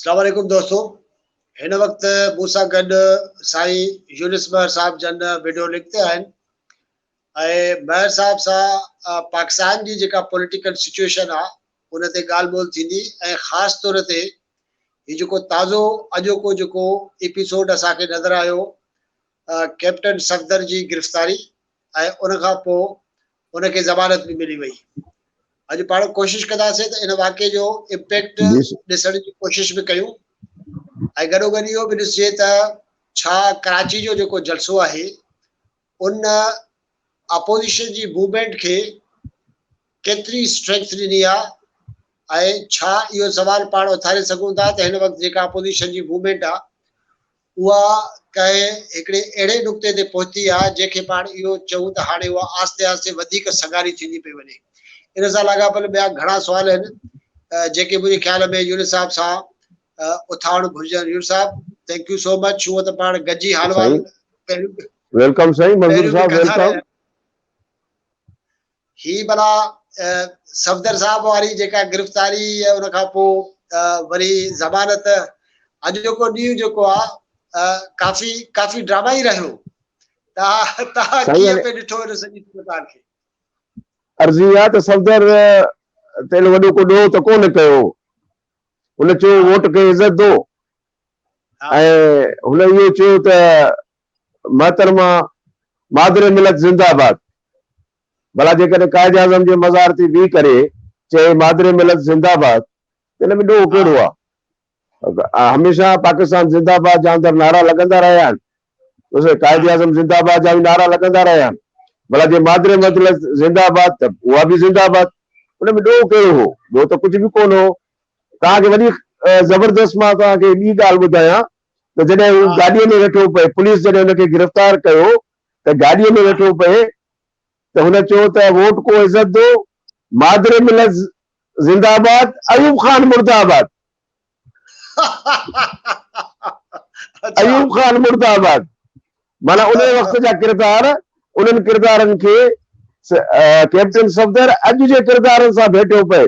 अस्सलाम वालेकुम दोस्तों। हिन वक्त मूंसां गॾु साईं यूनिस महर साहब जन वीडियो लिखते आहिनि ऐं महर साहब सां पाकिस्तान जी जेका पॉलिटिकल सिचुएशन आहे उन ते ॻाल्हि ॿोल थींदी ऐं ख़ासि तौर ते हीउ जेको ताज़ो अॼोको जेको एपिसोड असांखे नज़र आयो कैप्टन सफदर जी गिरफ़्तारी ऐं उन खां पोइ उनखे ज़मानत बि मिली वई। अॼु पाण कोशिशि कंदासीं त इन वाक़े जो इम्पैक्ट ॾिसण जी कोशिशि बि कयूं ऐं गॾोगॾु इहो बि ॾिसिजे त छा कराची जो जेको जलसो आहे उन अपोज़िशन जी मूवमेंट खे केतिरी स्ट्रेंथ ॾिनी आहे ऐं छा इहो सवाल पाण उथारे सघूं था त हिन वक़्तु जेका अपोज़िशन जी मूवमेंट आहे उहा कंहिं हिकिड़े अहिड़े नुक़्ते ते पहुती आहे जंहिंखे पाण इहो चऊं त हाणे उहा आस्ते आस्ते वधीक सगारी थींदी पई वञे। इन सां लाॻापियल ॿिया घणा सुवाल आहिनि जेके मुंहिंजे ख़्याल में यूनिस साहब सां उथारण घुरिजनि। यूनिस साहब थैंक यू सो मच। हूअं त पाण गॾिजी हाल वाल वेलकम साईं मंजूर साहब वेलकम। ही भला सफदर साहब वारी जेका गिरफ़्तारी ऐं उन खां पोइ वरी ज़मानत अॼोको ॾींहुं जेको आहे काफ़ी ड्रामा ई रहियो। तव्हां कीअं पे ॾिठो इन सॼी सूरत खे? अर्ज़ी आहे त सफदर तेल वॾो को ॾोह त कोन कयो। हुन चयो वोट खे इज़त दो ऐं हुन इहो चयो त महतरमा मादर मिलत ज़िंदाबाद। भला जेकॾहिं कायदे आज़म जे मज़ार ते बीह करे चए मादर मिलत ज़िंदाबाद त हिन में ॾोह कहिड़ो आहे? हमेशह पाकिस्तान ज़िंदाबाद जा अंदरि नारा लॻंदा रहिया आहिनि। कायदे आज़म ज़िंदाबाद जा बि नारा लॻंदा रहिया आहिनि। भला जे मादर मिलत ज़िंदाबाद त उहा बि ज़िंदाबाद। हुन में ॾोह कहिड़ो हो? ॾोह त कुझु बि कोन हो। तव्हांखे वरी ज़बरदस्त मां तव्हांखे ॿी ॻाल्हि ॿुधायां त जॾहिं हू गाॾीअ में वेठो पए, पुलिस जॾहिं हुनखे गिरफ़्तार कयो त गाॾीअ में वेठो पए त हुन चयो त वोट को इज़त दो, मादर मिलत ज़िंदाबाद, अयूब खान मुर्दाबाद। अयूब खान मुर्दाबाद। माना उन वक़्त जा किरदार, उन्हनि किरदारनि खे कैप्टन सफदर अॼु जे किरदारनि सां भेटियो पए।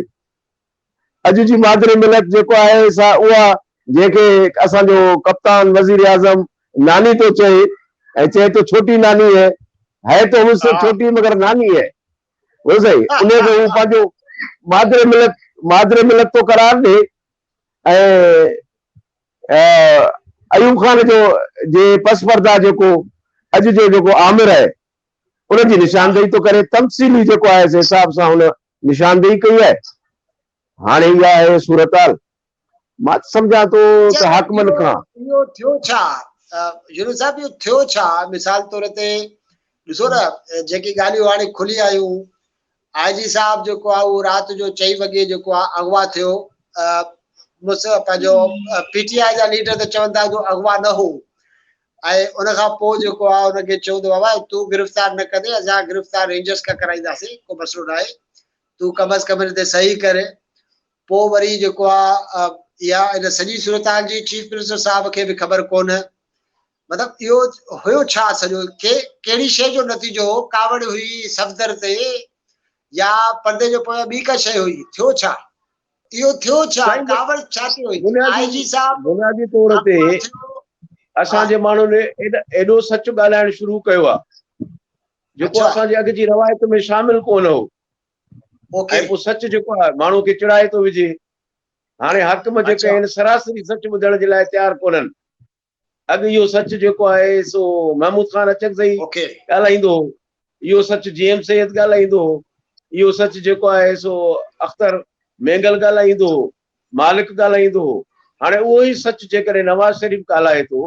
अॼु जी मादर मिलत जेको आहे सा उहा जंहिंखे असांजो कप्तान वज़ीर आज़म नानी तो चए ऐं चए तो छोटी नानी है तो मुझसे छोटी मगर नानी है। वो सही उन्हें को वो पंहिंजो मादर मिलत तो करार ॾे ऐं अयूब खान जो जे पस पर्दा जेको अॼु जो जेको आमिर आहे उनजी निशानदेही तो करे। तमसीली जेको आहे हिसाब सां हुन निशानदेही कई आहे। हाणे इहा आहे सूरत-हाल। मां सम्झां थो त हाकमन खां इहो थियो छा यूनुस साहब, इहो थियो छा? मिसाल तौर ते ॾिसो न जेकी ॻाल्हियूं हाणे खुली आयूं, आईजी साहब जेको आहे उहो राति जो 4 वॻे जेको आहे अगवा थियो। पंहिंजो पीटीआई जा लीडर त चवनि था जो अगवा न हो ऐं उन खां पोइ जेको आहे उनखे चयो त बाबा तूं गिरफ़्तार न कंदे, असां गिरफ़्तार रेंजर्स खां कराईंदासीं, को मसइलो न आहे, तूं कम अज़ कम हिन ते सही करे। पोइ वरी जेको आहे इहा इन सॼी सूरत-हाल जी चीफ मिनिस्टर साहब खे बि ख़बर कोन। मतिलबु इहो हुयो छा सॼो? कहिड़ी शइ जो नतीजो हो? कावड़ हुई सफदर ते या पर्दे जो पोयां ॿी का शइ हुई? थियो छा? इहो थियो छा? कावड़ छा थी हुई? आईजी साहब बुनियादी तौर ते असांजे माण्हुनि एॾो सच ॻाल्हाइण शुरू कयो आहे जेको असांजे अॻु जी रवायत में शामिल कोन हो। ऐं पोइ सच जेको आहे माण्हू खे चिड़ाए थो विझे। हाणे हाकिम जेके आहिनि सरासरी सच ॿुधण जे लाइ तयारु कोन्हनि। अॻु इहो सच जेको आहे सो महमूद खान अचकज़ई ॻाल्हाईंदो हो, इहो सच जीएम सैयद ॻाल्हाईंदो हो, इहो सच जेको आहे सो अख्तर मेंगल ॻाल्हाईंदो हो, मालिक ॻाल्हाईंदो हो। हाणे उहो ई सच जेकॾहिं नवाज़ शरीफ़ ॻाल्हाए थो,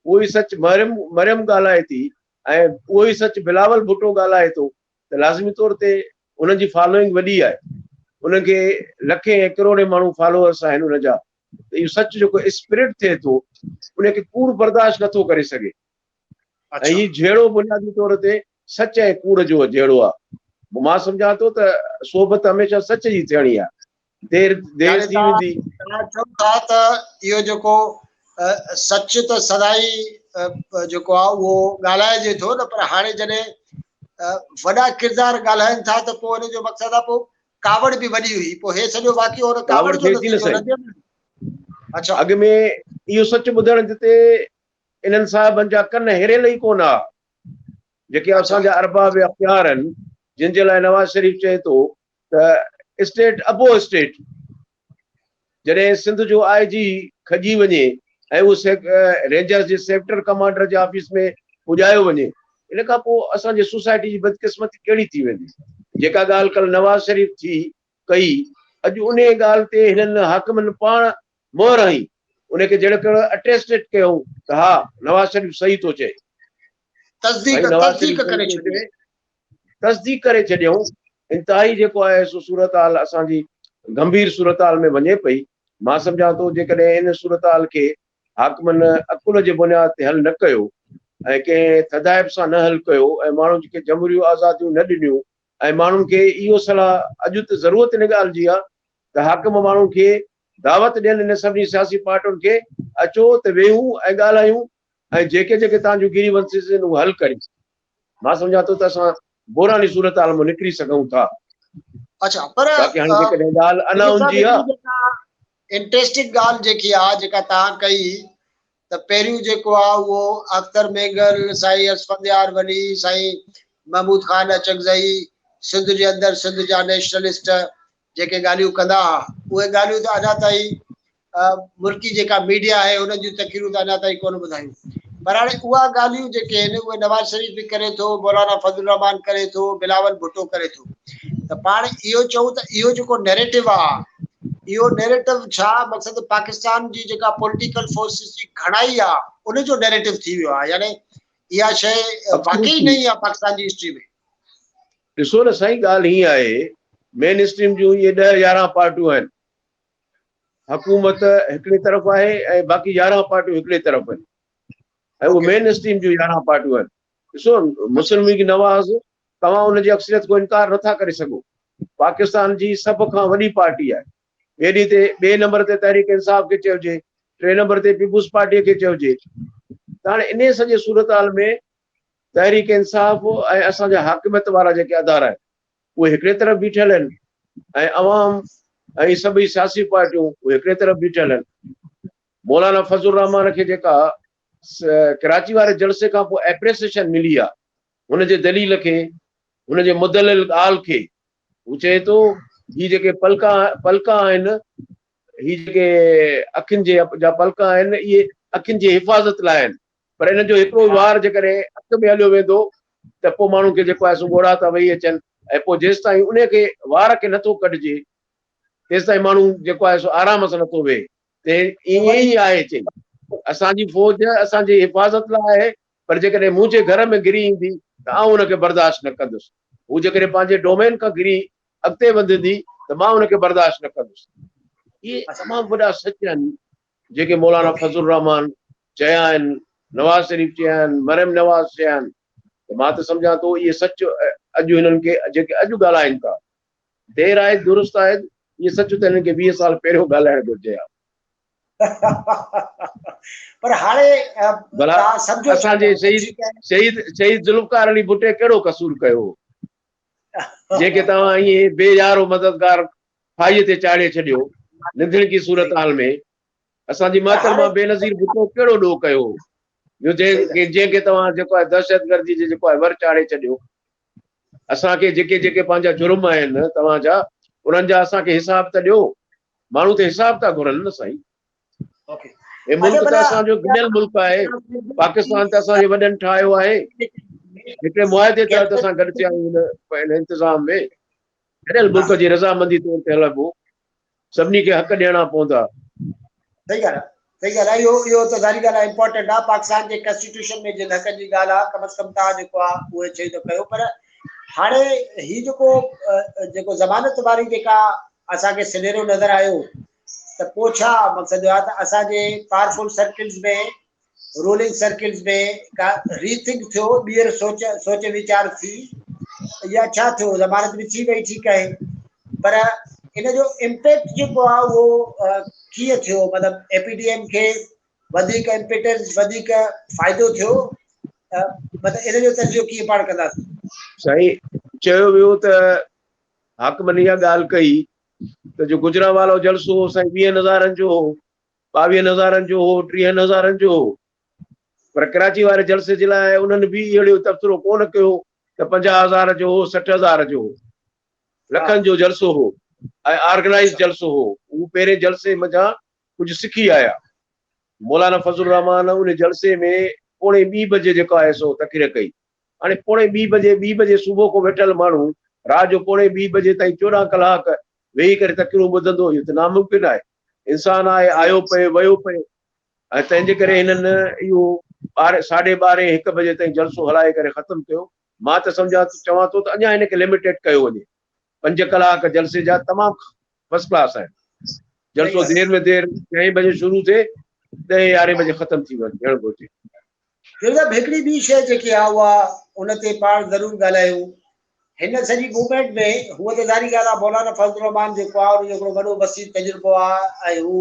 उहो ई सच मरियम ॻाल्हाए थी ऐं उहो ई सच बिलावल भुट्टो ॻाल्हाए थो त लाज़मी तौर ते उन्हनि जी फॉलोइंग वॾी आहे। उनखे लखे ऐं करोड़े माण्हू फॉलोअर्स आहिनि उनजा। त इहो सच जेको स्प्रेड थिए थो उनखे कूड़ बर्दाश्त नथो करे सघे। ऐं हीउ जहिड़ो बुनियादी तौर ते सच ऐं कूड़ जो जहिड़ो आहे। मां सम्झां थो त सोबत हमेशह सच जी थियणी आहे। देर थी वेंदी। त इहो जेको सच त सदाई जेको आहे उहो ॻाल्हाइजे थो न, पर हाणे जॾहिं वॾा किरदार ॻाल्हाइनि था त पोइ हुन जो मक़सदु आहे पोइ कावड़ बि वॾी हुई। पोइ हे सॼो वाक़ियो हुन कावड़ जो नतीजो न थियो। अच्छा अॻ में इहो सच ॿुधण जिते इन्हनि साहिबनि जा कन हिरियल ई कोन हा, जेके असांजा अरबाब अख्तियार आहिनि, जिन जे लाइ नवाज़ शरीफ़ चए थो त स्टेट अबो स्टेट, जॾहिं सिंध जो IG खजी वञे ऐं उहो रेंजर्स जे सेक्टर कमांडर जे ऑफिस में पुॼायो वञे, इन खां पोइ असांजे सोसाइटी जी बदकिस्मती कहिड़ी थी वेंदी? जेका ॻाल्हि कल्ह नवाज़ शरीफ़ थी कई, अॼु उन ॻाल्हि ते हिननि हाकिमनि पाण मोहर हई, उनखे जहिड़ो कहिड़ो अटेस्टेड कयूं त हा नवाज़ शरीफ़ सही थो चए, तस्दीक नवाज़ शरीफ़ तस्दीक सही करे थो छॾी, चए, तस्दीक करे छॾियऊं। इंतिहाई जेको आहे सो सूरत हाल असांजी गंभीर सूरत हाल में वञे पई। मां सम्झां थो जेकॾहिं इन सूरत हाल खे हाकिमनि अकुल जे बुनियाद ते हल न कयो ऐं कंहिं थधाइब सां न हल कयो ऐं माण्हुनि खे जमहूरियूं आज़ादियूं न ॾिनियूं ऐं माण्हुनि खे इहो सलाह अॼु त ज़रूरत इन ॻाल्हि जी आहे त हाकिम माण्हुनि खे दावत ॾियनि, इन सभिनी सियासी पार्टियुनि खे, अचो त वेहूं ऐं ॻाल्हायूं ऐं जेके जेके तव्हांजूं गिरीवंसिस आहिनि उहे हल करियूं। मां सम्झां थो त असां बुरानी सूरत हाल मां निकिरी सघूं था। अच्छा पर बाक़ी हाणे जेकॾहिं ॻाल्हि अञा हुनजी आहे, इंटरेस्टिंग ॻाल्हि जेकी आहे जेका तव्हां कई त पहिरियों जेको आहे उहो अख्तर मेंगल, साईं असफंदयार वली, साईं महमूद खान अचकज़ई, सिंध जे अंदरि सिंध जा नेशनलिस्ट जेके ॻाल्हियूं कंदा हुआ, उहे ॻाल्हियूं त अञा ताईं मुल्की जेका मीडिया आहे उन्हनि जूं तकरीरूं त अञा ताईं कोन ॿुधायूं, पर हाणे उहा ॻाल्हियूं जेके आहिनि उहे नवाज़ शरीफ़ बि करे थो, मौलाना फज़लुर रहमान करे थो, बिलावल भुट्टो करे थो, त पाण इहो चऊं त इहो जेको नैरेटिव आहे, इहो नैरेटिव छा मक़सद पाकिस्तान जी जेका पॉलिटिकल फोर्सिस जी घणाई आहे उन जो नैरेटिव थी वियो आहे, यानी इहा शइ वाकई नई आहे पाकिस्तान जी हिस्ट्री में? ॾिसो न साईं, ॻाल्हि हीअं आहे, मेन स्ट्रीम जूं इहे 10-11 पार्टियूं आहिनि, हुकूमत हिकिड़े तरफ़ आहे ऐं बाक़ी 11 पार्टियूं हिकिड़े तरफ़ आहिनि, ऐं उहे मेन स्ट्रीम जूं 11 पार्टियूं आहिनि। ॾिसो मुस्लिम लीग नवाज़, तव्हां उनजी अक्सरियत को इनकार नथा करे सघो, पाकिस्तान जी सभ खां वॾी पार्टी आहे। ॿिए नंबर ते तहरीक इंसाफ खे चइजे, 3 नंबर ते पीपुल्स पार्टीअ खे चइजे। त हाणे इन सॼे सूरत हाल में तहरीक इंसाफ ऐं असांजा हाकिमियत वारा जेके अदारा आहिनि उहे हिकिड़े तरफ़ बीठल आहिनि ऐं अवाम ऐं सभई सियासी पार्टियूं उहे हिकिड़े तरफ़ बीठल आहिनि। मौलाना फज़लुर रहमान खे जेका कराची वारे जलसे खां पोइ एप्रिसिएशन मिली आहे, हुनजे दलील खे, हुनजे मुदलिल ॻाल्हि खे, हू चए थो ही जेके पलका आहिनि, ही जेके अखियुनि जा पलका आहिनि, इहे अखियुनि जी हिफ़ाज़त लाइ आहिनि, पर इन जो हिकिड़ो वार जेकॾहिं अख में हलियो वेंदो त पोइ माण्हू खे जेको आहे सो ॻोड़ा था वेही अचनि, ऐं पोइ जेसि ताईं उन खे वार खे नथो कढिजे तेसि ताईं माण्हू जेको आहे सो आराम सां नथो वेहे। त ईअं ई आहे, चई असांजी फ़ौज असांजी हिफ़ाज़त लाइ आहे, पर जेकॾहिं मुंहिंजे घर में गिरी ईंदी त आउं हुनखे बर्दाश्त न कंदुसि, हू जेकॾहिं पंहिंजे डोमेन खां गिरी अॻिते वधंदी त मां हुनखे बर्दाश्त न कंदुसि। इहे तमामु वॾा सच आहिनि जेके मौलाना फज़लुर रहमान चया आहिनि, नवाज़ शरीफ़ चया आहिनि, मरियम नवाज़ चया आहिनि। त मां त सम्झां थो इहे सच अॼु हिननि खे जेके अॼु ॻाल्हाइनि था, देर आहे दुरुस्त आहे, इहे सच त हिननि खे 20 साल पहिरियों ॻाल्हाइण घुरिजे हा। पर हाणे भला तव्हां सम्झो छा असांजे शहीद ज़ुल्फ़िकार अली भुट्टे कहिड़ो कसूर कयो, जेके तव्हां ईअं बेयारो मददगार फाईअ ते चाढ़े छॾियो निंदड़ की सूरत हाल में? असांजी महतरमा बेनज़ीर भुट्टो कहिड़ो ॾोह कयो, जंहिंखे तव्हां जेको आहे दहशतगर्दी जे जेको आहे वर चाढ़े छॾियो? असांखे जेके जेके पंहिंजा जुर्म आहिनि तव्हांजा, उन्हनि जा असांखे हिसाब त ॾियो। माण्हू त हिसाब था घुरनि न साईं। हे मुल्क त असांजो गॾियल मुल्क आहे, पाकिस्तान त असांजे वॾनि ठाहियो आहे, हिकिड़े मुआदे तहत असां गॾु थिया आहियूं हिन इंतिज़ाम में। गॾियल मुल्क जी रज़ामंदी तौर ते हलबो, सभिनी खे हक़ ॾियणा पवंदा। सही ॻाल्हि आहे, सही ॻाल्हि आहे, इहो त ज़ाहिरी ॻाल्हि आहे, इम्पोर्टेंट आहे। पाकिस्तान जे कॉन्स्टिट्यूशन में जिन हक़नि जी ॻाल्हि आहे, कम से कम तव्हां जेको आहे उहे चई था कयो। पर हाणे ही जेको ज़मानत वारी जेका असांखे सिनेरियो नज़र आयो, त पोइ छा मक़सदु आहे त असांजे पावरफुल सर्किल्स में, रूलिंग सर्किल्स में का रीथिंक थियो, ॿीहर सोच वीचार थी, या छा थियो? ज़मानत बि थी वई, ठीकु आहे, पर इन जो इम्पैक्ट जेको आहे उहो कीअं थियो? मतिलबु एपीडीएम खे वधीक इम्पेटस, वधीक फ़ाइदो थियो? मतिलबु इन जो तर्जुमो कीअं पाण कंदासीं? साईं चयो वियो त हाकिमनि इहा ॻाल्हि कई त जो गुजरांवाला जलसो साईं 20 नज़ारनि जो हो, 22,000 जो हो, 30,000 जो हो, पर कराची वारे जलसे जे लाइ उन्हनि बि अहिड़ो तबसरो कोन कयो त 50,000 जो हो, 60,000 जो हो। लखनि जो जलसो हो ऐं ऑर्गेनाइज़ जलसो हो। उहो पहिरें जलसे मथां कुझु सिखी आया। मौलाना फज़लुर रहमान उन जलसे में 2:30 बजे जेको आहे सो तक़रीर कई। हाणे 2:30 बजे सुबुह को वेठल माण्हू राति जो 2:30 बजे ताईं 14 कलाक वेही करे तक़रीरूं ॿुधंदो, इहो त नामुमकिन आहे। इंसान आहे, आयो पए वियो पए, ऐं तंहिंजे करे हिननि इहो 12:30 1 बजे ताईं जलसो हलाए करे ख़तमु कयो। मां त चवां थो त अञा हिनखे लिमिटेड कयो वञे। 5 कलाक जलसे जा तमामु फर्स्ट क्लास आहिनि। जलसो देर में देर 6 बजे शुरू थिए, 10-11 बजे ख़तमु थी वञे घुरिजे। हिकिड़ी ॿी शइ जेकी आहे उहा उन ते पाण ज़रूरु ॻाल्हायूं। हिन सॼी मूवमेंट में हूअ त ज़ाहिरी ॻाल्हि आहे मौलाना फज़लुर रहमान जेको आहे उनजो हिकिड़ो वॾो वसीउ तजुर्बो आहे ऐं हू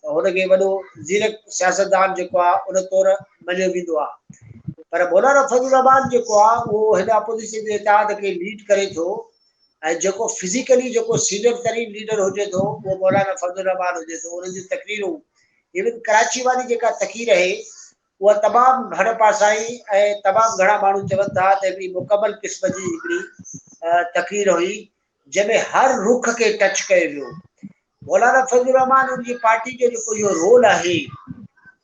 हुनखे वॾो ज़ीरक सियासतदान जेको आहे उन तौरु मञियो वेंदो आहे। पर मौलाना फज़लुर रहमान जेको आहे उहो हिन अपोज़िशन जे इतिहाद खे लीड करे थो ऐं जेको फिज़िकली जेको सीनियर तरीन लीडर हुजे थो उहो मौलाना फज़लुर रहमान हुजे थो। उन्हनि जी तक़रीरूं इवन कराची वारी जेका तक़रीर आहे उहा तमामु हर पासाई ऐं तमामु घणा माण्हू चवनि था त हिकिड़ी मुकमल क़िस्म जी हिकिड़ी तक़रीर हुई जंहिंमें हर रुख खे टच कयो वियो। मौलाना फज़लुर रहमान उनजी पार्टी जो जेको इहो रोल आहे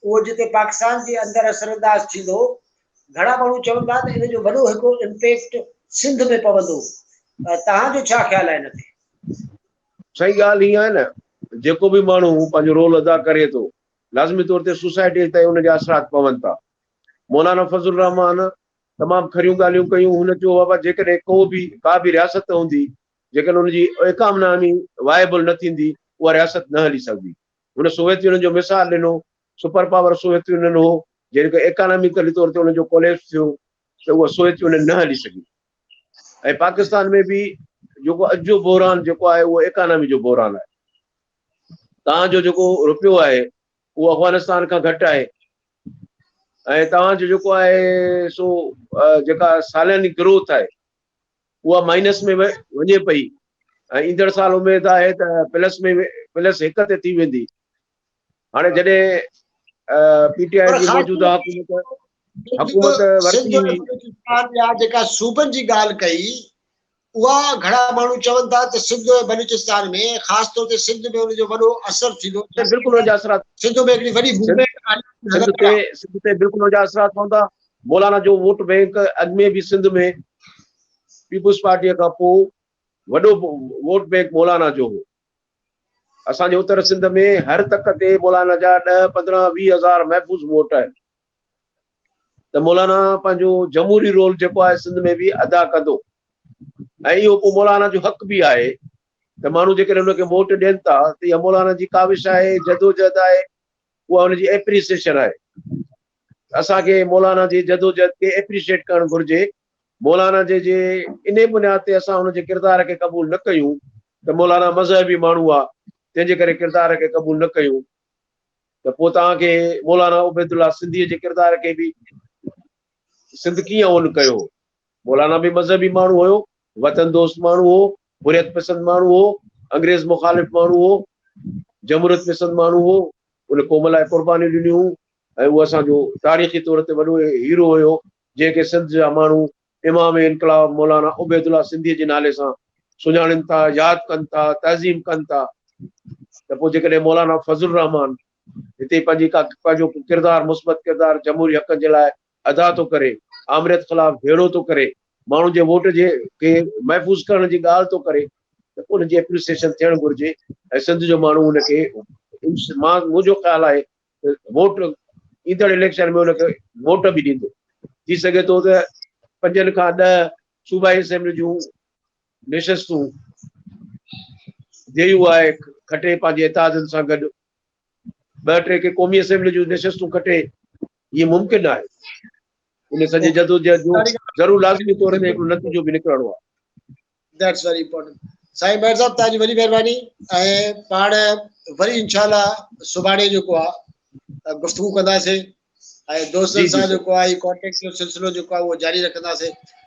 उहो जिते पाकिस्तान जे अंदरि असरअंदाज़ थींदो, घणा माण्हू चवनि था त इन जो वॾो हिकिड़ो इम्पैक्ट सिंध में पवंदो। तव्हांजो छा ख़्यालु आहे हिन ते? सही ॻाल्हि हीअ आहे न, जेको बि माण्हू पंहिंजो रोल अदा करे थो लाज़मी तौर ते सोसाइटी ताईं उनजा असरात पवनि था। मौलाना फज़लुर रहमान तमामु खरियूं ॻाल्हियूं कयूं। हुन चयो बाबा जेकॾहिं का बि रियासत हूंदी जेकॾहिं हुनजी इकामनामी वाइबल न थींदी उहा रियासत न हली सघंदी। हुन सोवियत यूनियन जो मिसाल ॾिनो। सुपर पावर सोवियत यूनियन हो, जेके इकानॉमिकली तौर ते हुनजो कोलेप्स थियो त उहा सोवियत यूनियन न हली सघी। ऐं पाकिस्तान में बि जेको अॼु जो बहरान जेको आहे उहो इकानमी जो बहरान आहे। तव्हांजो जेको रुपयो आहे उहो अफ़गानिस्तान खां घटि आहे ऐं तव्हांजो जेको आहे सो जेका सालियानी ग्रोथ आहे उहा माइनस में वञे पई ऐं ईंदड़ साल उमेद आहे त प्लस 1 ते थी वेंदी। हाणे जॾहिं पीटीआई जी मौजूदा हुकूमत वरिती हुई जेका सूबनि जी ॻाल्हि कई उहा घणा माण्हू चवनि था त सिंध ऐं बलूचिस्तान में ख़ासि तौर ते सिंध में हुनजो वॾो असरु थींदो। बिल्कुलु हुनजा असरात सिंध में हिकिड़ी वॾी सिंध ते बिल्कुलु हुनजा असरात पवंदा। मौलाना जो वोट बैंक अॻु में बि सिंध में पीपुल्स पार्टीअ खां पोइ वॾो वोट बैंक मौलाना जो हो। असांजे उत्तर सिंध में हर तक ते मौलाना जा 10-15-20 हज़ार महफ़ूज़ वोट आहिनि। त मौलाना पंहिंजो जमहूरी रोल जेको आहे सिंध में बि अदा कंदो ऐं इहो पोइ मौलाना जो हक़ बि आहे त माण्हू जेकॾहिं हुनखे वोट ॾियनि था त इहा मौलाना जी काविश आहे, जदोजहद आहे, उहा हुनजी एप्रिसिएशन आहे। असांखे मौलाना जी जदोजहद खे एप्रिशिएट करणु घुरिजे। मौलाना जे इन बुनियाद ते असां हुनजे किरदार खे क़बूल न कयूं त मौलाना मज़हबी माण्हू आहे तंहिंजे करे किरदार खे क़बूल न कयूं त पोइ तव्हांखे मौलाना उबैदुल्ला सिंधीअ जे किरदार खे बि सिंध कीअं ओन कयो। मौलाना बि मज़हबी माण्हू हुयो, वतन दोस्त माण्हू हो, हुरियत पसंद माण्हू हो, अंग्रेज़ मुखालिफ़ माण्हू हो, जमहूरियत पसंद माण्हू हो। उन क़ौम लाइ क़ुर्बानियूं ॾिनियूं ऐं उहो असांजो तारीख़ी तौर ते वॾो हीरो हुयो जंहिंखे सिंध जा माण्हू इमाम इनकलाब मौलाना उबैदुल्ला सिंधीअ जे नाले सां सुञाणनि था, यादि कनि था, तहज़ीम कनि था। त पोइ जेकॾहिं मौलाना फज़लुर रहमान हिते पंहिंजो किरदारु मुस्बत किरदारु जमहूरी हक़ जे लाइ अदा थो करे, आमरियत ख़िलाफ़ भेड़ो थो करे, माण्हू जे वोट खे महफ़ूज़ करण जी ॻाल्हि थो करे त उनजी एप्रिसिएशन थियणु घुरिजे ऐं सिंध जो माण्हू हुनखे मुंहिंजो ख़्यालु आहे वोट ईंदड़ इलेक्शन में हुनखे वोट बि ॾींदो। थी सघे थो त 5 खां 10 सूबाई असेंबली जूं निशस्तूं जेयू आहे खटे पंहिंजे इतादनि सां गॾु 2-3 के क़ौमी असेंबली जूं निशस्तूं खटे, इहे मुमकिन आहे। इन सॼे जदोजहद जो ज़रूरु लाज़मी तौर ते हिकिड़ो नतीजो बि निकिरणो आहे। That's very important. साईं मेहर साहब तव्हांजी वॾी महिरबानी ऐं पाण वरी इंशाल्लाह सुभाणे जेको आहे गुफ़्तगू कंदासीं ऐं दोस्तनि सां जेको आहे कॉन्टेक्ट जो सिलसिलो जेको आहे उहो जारी रखंदासीं।